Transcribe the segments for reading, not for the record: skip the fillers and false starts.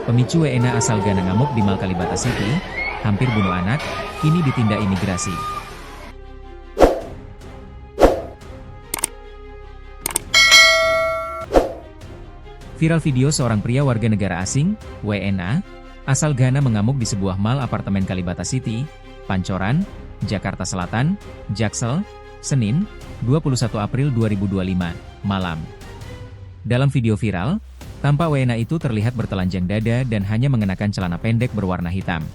Pemicu WNA asal Ghana ngamuk di Mall Kalibata City, hampir bunuh anak, kini ditindak imigrasi. Viral video seorang pria warga negara asing, WNA, asal Ghana mengamuk di sebuah mall apartemen Kalibata City, Pancoran, Jakarta Selatan, Jaksel, Senin, 21 April 2025, malam. Dalam video viral, tampak WNA itu terlihat bertelanjang dada dan hanya mengenakan celana pendek berwarna hitam.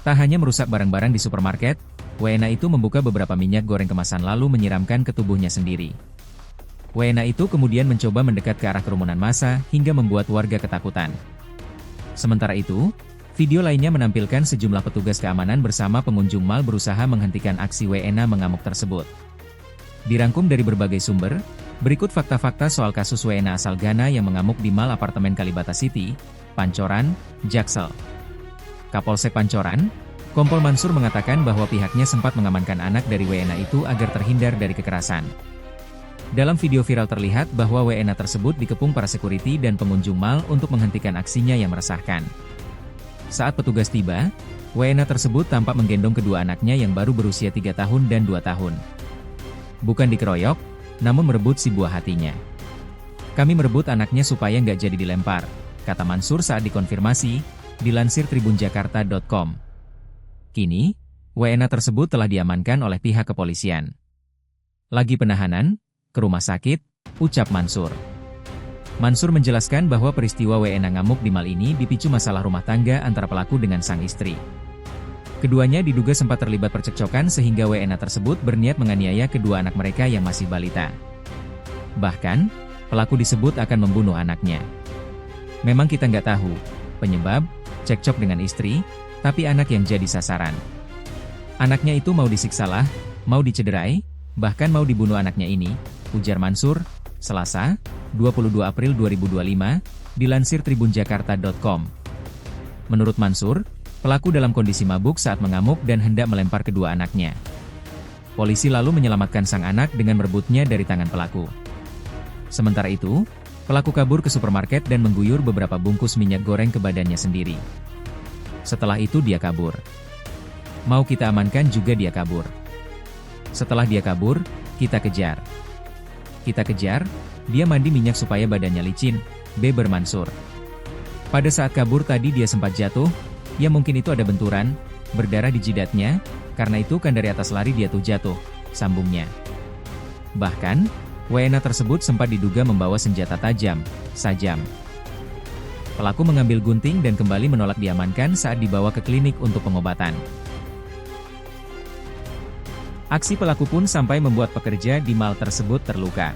Tak hanya merusak barang-barang di supermarket, WNA itu membuka beberapa minyak goreng kemasan lalu menyiramkan ke tubuhnya sendiri. WNA itu kemudian mencoba mendekat ke arah kerumunan massa hingga membuat warga ketakutan. Sementara itu, video lainnya menampilkan sejumlah petugas keamanan bersama pengunjung mal berusaha menghentikan aksi WNA mengamuk tersebut. Dirangkum dari berbagai sumber, berikut fakta-fakta soal kasus WNA asal Ghana yang mengamuk di mal apartemen Kalibata City, Pancoran, Jaksel. Kapolsek Pancoran, Kompol Mansur mengatakan bahwa pihaknya sempat mengamankan anak dari WNA itu agar terhindar dari kekerasan. Dalam video viral terlihat bahwa WNA tersebut dikepung para sekuriti dan pengunjung mal untuk menghentikan aksinya yang meresahkan. Saat petugas tiba, WNA tersebut tampak menggendong kedua anaknya yang baru berusia 3 tahun dan 2 tahun. Bukan dikeroyok, namun merebut si buah hatinya. Kami merebut anaknya supaya nggak jadi dilempar, kata Mansur saat dikonfirmasi, dilansir tribunjakarta.com. Kini, WNA tersebut telah diamankan oleh pihak kepolisian. Lagi penahanan, ke rumah sakit, ucap Mansur. Mansur menjelaskan bahwa peristiwa WNA ngamuk di mal ini dipicu masalah rumah tangga antara pelaku dengan sang istri. Keduanya diduga sempat terlibat percekcokan sehingga WNA tersebut berniat menganiaya kedua anak mereka yang masih balita. Bahkan, pelaku disebut akan membunuh anaknya. Memang kita nggak tahu penyebab cekcok dengan istri, tapi anak yang jadi sasaran. Anaknya itu mau disiksalah, mau dicederai, bahkan mau dibunuh anaknya ini, ujar Mansur, Selasa, 22 April 2025, dilansir tribunjakarta.com. Menurut Mansur, pelaku dalam kondisi mabuk saat mengamuk dan hendak melempar kedua anaknya. Polisi lalu menyelamatkan sang anak dengan merebutnya dari tangan pelaku. Sementara itu, pelaku kabur ke supermarket dan mengguyur beberapa bungkus minyak goreng ke badannya sendiri. Setelah itu dia kabur. Mau kita amankan juga dia kabur. Setelah dia kabur, kita kejar. Kita kejar, dia mandi minyak supaya badannya licin, beber Mansur. Pada saat kabur tadi dia sempat jatuh, ya mungkin itu ada benturan, berdarah di jidatnya, karena itu kan dari atas lari dia tuh jatuh, sambungnya. Bahkan, WNA tersebut sempat diduga membawa senjata tajam, sajam. Pelaku mengambil gunting dan kembali menolak diamankan saat dibawa ke klinik untuk pengobatan. Aksi pelaku pun sampai membuat pekerja di mal tersebut terluka.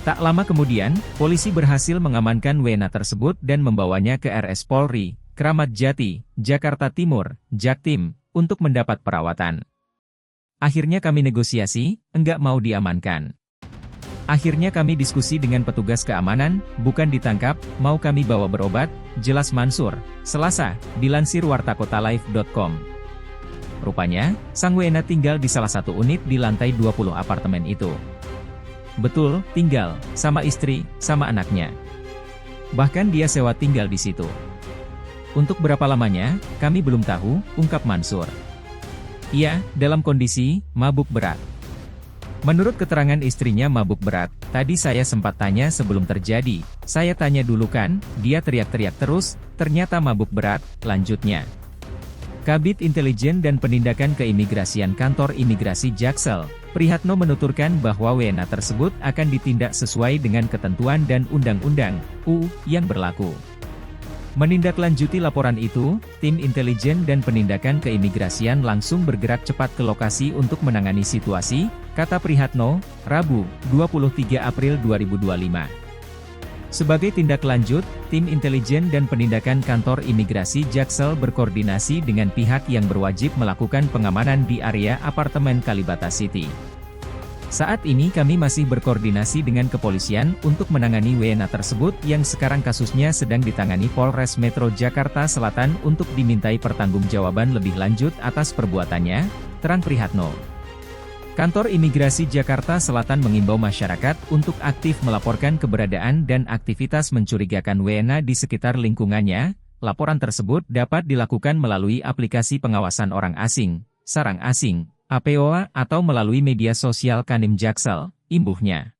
Tak lama kemudian, polisi berhasil mengamankan WNA tersebut dan membawanya ke RS Polri, Kramat Jati, Jakarta Timur, Jaktim, untuk mendapat perawatan. Akhirnya kami negosiasi, enggak mau diamankan. Akhirnya kami diskusi dengan petugas keamanan, bukan ditangkap, mau kami bawa berobat, jelas Mansur, Selasa, dilansir wartakotalive.com. Rupanya, sang WNA tinggal di salah satu unit di lantai 20 apartemen itu. Betul, tinggal, sama istri, sama anaknya. Bahkan dia sewa tinggal di situ. Untuk berapa lamanya, kami belum tahu, ungkap Mansur. Ia, dalam kondisi, mabuk berat. Menurut keterangan istrinya mabuk berat, tadi saya sempat tanya sebelum terjadi, saya tanya dulu kan, dia teriak-teriak terus, ternyata mabuk berat, lanjutnya. Kabid Intelijen dan Penindakan Keimigrasian Kantor Imigrasi Jaksel, Prihatno menuturkan bahwa WNA tersebut akan ditindak sesuai dengan ketentuan dan undang-undang (UU) yang berlaku. Menindaklanjuti laporan itu, tim intelijen dan penindakan keimigrasian langsung bergerak cepat ke lokasi untuk menangani situasi, kata Prihatno, Rabu, 23 April 2025. Sebagai tindak lanjut, tim intelijen dan penindakan kantor imigrasi Jaksel berkoordinasi dengan pihak yang berwajib melakukan pengamanan di area apartemen Kalibata City. Saat ini kami masih berkoordinasi dengan kepolisian untuk menangani WNA tersebut yang sekarang kasusnya sedang ditangani Polres Metro Jakarta Selatan untuk dimintai pertanggungjawaban lebih lanjut atas perbuatannya, terang Prihatno. Kantor Imigrasi Jakarta Selatan mengimbau masyarakat untuk aktif melaporkan keberadaan dan aktivitas mencurigakan WNA di sekitar lingkungannya. Laporan tersebut dapat dilakukan melalui aplikasi pengawasan orang asing, Sarang Asing, APOA, atau melalui media sosial Kandim Jaksel, imbuhnya.